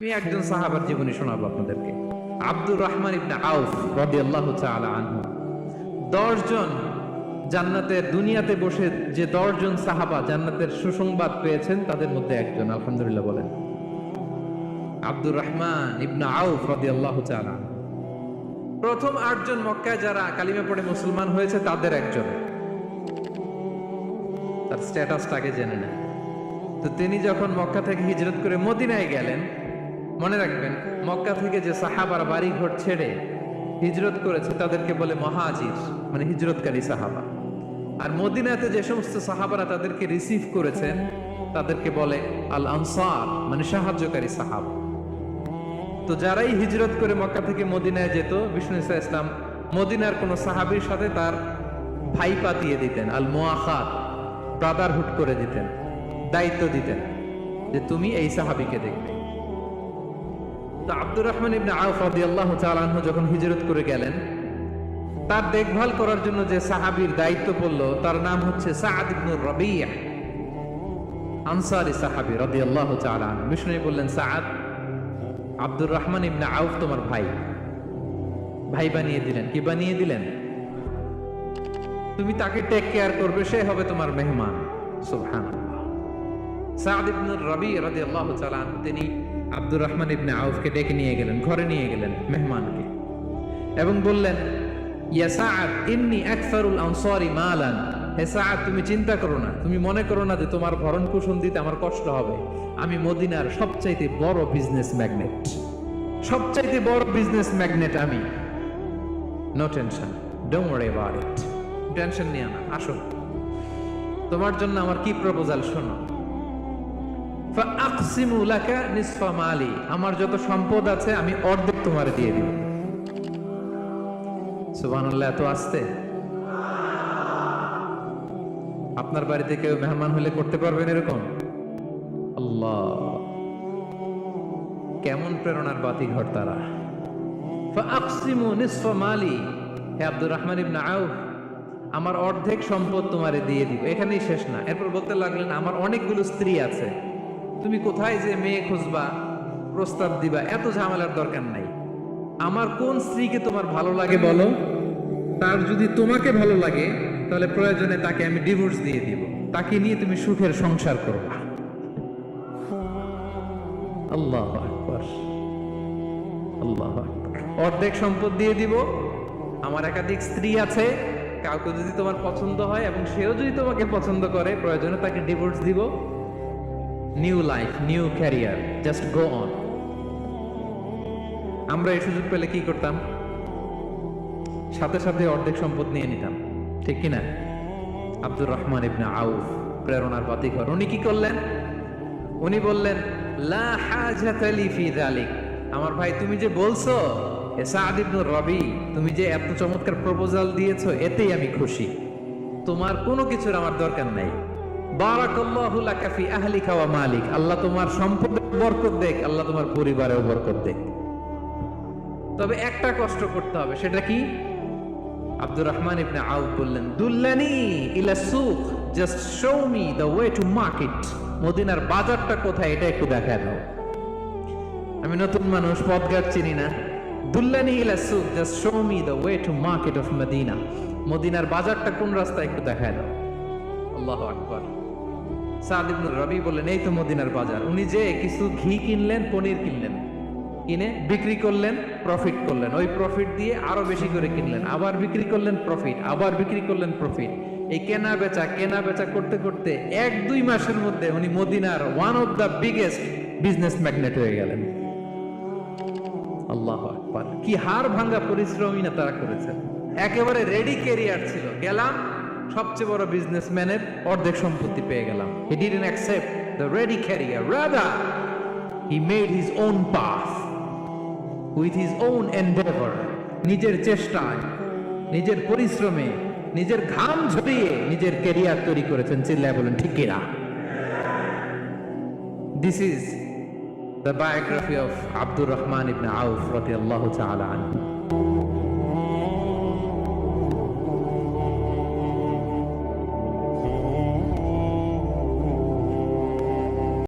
আমি একজন সাহাবার জীবনী শোনাবো আপনাদেরকে। আব্দুর রহমান ইবনে আউফ রাদিয়াল্লাহু তাআলা আনহু 10 জন জান্নাতের দুনিয়াতে বসে যে 10 জন সাহাবা জান্নাতের সুসংবাদ পেয়েছেন তাদের মধ্যে একজন, আলহামদুলিল্লাহ বলেন। আব্দুর রহমান ইবনে আউফ রাদিয়াল্লাহু তাআলা প্রথম 8 জন মক্কায় যারা কালিমা পড়ে মুসলমান হয়েছে তাদের একজন। তার স্ট্যাটাসটাকে জেনে নেন। তো তিনি যখন মক্কা থেকে হিজরত করে মদিনায় গেলেন, মনে রাখবেন মক্কা থেকে যে সাহাবার বাড়ি ঘর ছেড়ে হিজরত করেছে তাদেরকে বলে মুহাজির, মানে হিজরতকারী সাহাবা। আর মদিনাতে যে সমস্ত সাহাবারা তাদেরকে রিসিভ করেছেন তাদেরকে বলে আল আনসার, মানে সাহায্যকারী সাহাবা। তো যারাই হিজরত করে মক্কা থেকে মদিনায় যেত, বিষ্ণু ইসলাম মদিনার কোন সাহাবীর সাথে তার ভাইপা দিয়ে দিতেন, আল মুআখাত, ব্রাদারহুড করে দিতেন, দায়িত্ব দিতেন যে তুমি এই সাহাবীকে দেখবে। তো আব্দুর রহমান ইবনে আউফ রাদিয়াল্লাহু তাআলা আনহু যখন হিজরত করে গেলেন, তার দেখভাল করার জন্য যে সাহাবীর দায়িত্ব পড়ল তার নাম হচ্ছে সাআদ ইবনে রাবিয়া, আনসারী সাহাবী রাদিয়াল্লাহু তাআলা আনহু। বিষ্ণু বললেন, সাআদ, আব্দুর রহমান ইবনে আউফ তোমার ভাই। ভাই বানিয়ে দিলেন। কি বানিয়ে দিলেন? তুমি তাকে টেক কেয়ার করবে, সে হবে তোমার মেহমান। সুবহানাল্লাহ। সাআদ ইবনে রাবিয়া রাদিয়াল্লাহু তাআলা আনহু তিনি আব্দুর রহমান ইবনে আউফকে ডেকে নিয়ে গেলেন, ঘরে নিয়ে গেলেন মেহমানকে, এবং বললেন, ইয়া সাআদ ইন্নী আকসারুল আনসারি মালান। হে সাআদ, তুমি চিন্তা করো না, তুমি মনে করো না যে তোমার ভরণ পোষণ দিতে আমার কষ্ট হবে। আমি মদিনার সবচাইতে বড় বিজনেস ম্যাগনেট, সবচাইতে বড় বিজনেস ম্যাগনেট আমি। No tension, don't worry about it. Tension নিও না, আসো, তোমার জন্য আমার কি প্রপোজাল শোনো। ফাআকসিমু লাকা নিসফা মালি, আমার যত সম্পদ আছে আমি অর্ধেক তোমারে দিয়ে দিব। সুবহানাল্লাহ। এত আসতে আপনার বাড়িতে কেউ মেহমান হলে করতে পারবেন এরকম? আল্লাহ, কেমন প্রেরণার বাতি ঘর তারা। ফাআকসিমু নিসফা মালি, হে আব্দুর রহমান ইবনে আউফ, আমার অর্ধেক সম্পদ তোমারে দিয়ে দিব। এখানেই শেষ না, এরপর বলতে লাগলেন, আমার অনেকগুলো স্ত্রী আছে, তুমি কোথায় যে মেয়ে খুঁজবা, প্রস্তাব দিবা, এত ঝামেলার দরকার নাই। আমার কোন স্ত্রীকে তোমার ভালো লাগে বলো, তার যদি তোমাকে ভালো লাগে তাহলে প্রয়োজনে তাকে আমি ডিভোর্স দিয়ে দিব, তাকে নিয়ে তুমি সুখের সংসার করবা। আল্লাহু আকবার, আল্লাহু আকবার। অর্ধেক সম্পদ দিয়ে দিব, আমার একাধিক স্ত্রী আছে, কাউকে যদি তোমার পছন্দ হয় এবং সেও যদি তোমাকে পছন্দ করে, প্রয়োজনে তাকে ডিভোর্স দিব। New life, new career, just go on. আমরা এই সুযোগ পেলে কি করতাম? সাথে সাথে অর্ধেক সম্পদ নিয়ে নিতাম, ঠিক কিনা? আব্দুর রহমান ইবনে আউফ প্রেরণার বাতিঘর। উনি কি করলেন? উনি বললেন, লা হাজাতা লি ফি যালিক। আমার ভাই, তুমি যে বলছো এ সাআদ ইবনে রাবি, তুমি যে এত চমৎকার প্রপোজাল দিয়েছো, এতেই আমি খুশি। তোমার কোনো কিছুর আমার দরকার নাই। বারাকাল্লাহু লাকা ফি আহলিকা ওয়া মালিক, আল্লাহ তোমার সম্পদে বরকত দেখ, আল্লাহ তোমার পরিবারেও বরকত দেখ। তবে একটা কষ্ট করতে হবে, সেটা কি? আব্দুর রহমান ইবনে আউফ বললেন, দুল্লানি ইলা সুক, just show me the way to market. মদিনার বাজারটা কোথায় এটা একটু দেখায় দাও। আমি নতুন মানুষ, পথঘাট চিনি না। দুল্লানি ইলা সুক, just show me the way to market of Medina. মদিনার বাজারটা কোন রাস্তায় একটু দেখায় দাও। আল্লাহু আকবার। সাআদ ইবনে রাবি বললেন, এই তো মদিনার বাজার। উনি যে কিছু ঘি কিনলেন, পনির কিনলেন, কিনে বিক্রি করলেন, প্রফিট করলেন। ওই প্রফিট দিয়ে আরো বেশি করে কিনলেন, আবার বিক্রি করলেন, প্রফিট, আবার বিক্রি করলেন, প্রফিট। এই কেনা বেচা করতে করতে 1-2 মাসের মধ্যে উনি মদিনার one of the biggest business magnate হয়ে গেলেন। আল্লাহু আকবার। কি হাড় ভাঙা পরিশ্রমই না তারা করেছেন। একেবারে রেডি ক্যারিয়ার ছিল, গেলাম সবচেয়ে বড় বিজনেসম্যানের অর্ধেক সম্পত্তি পেয়ে গেলাম। He didn't accept the ready career, rather he made his own path with his own endeavor. নিজের চেষ্টায়, নিজের পরিশ্রমে, নিজের ঘাম ঝরিয়ে নিজের ক্যারিয়ার তৈরি করেছেন। চিল্লায় বলেন ঠিক কিনা? This is the biography of Abdul Rahman ibn Auf radiyallahu ta'ala anhu.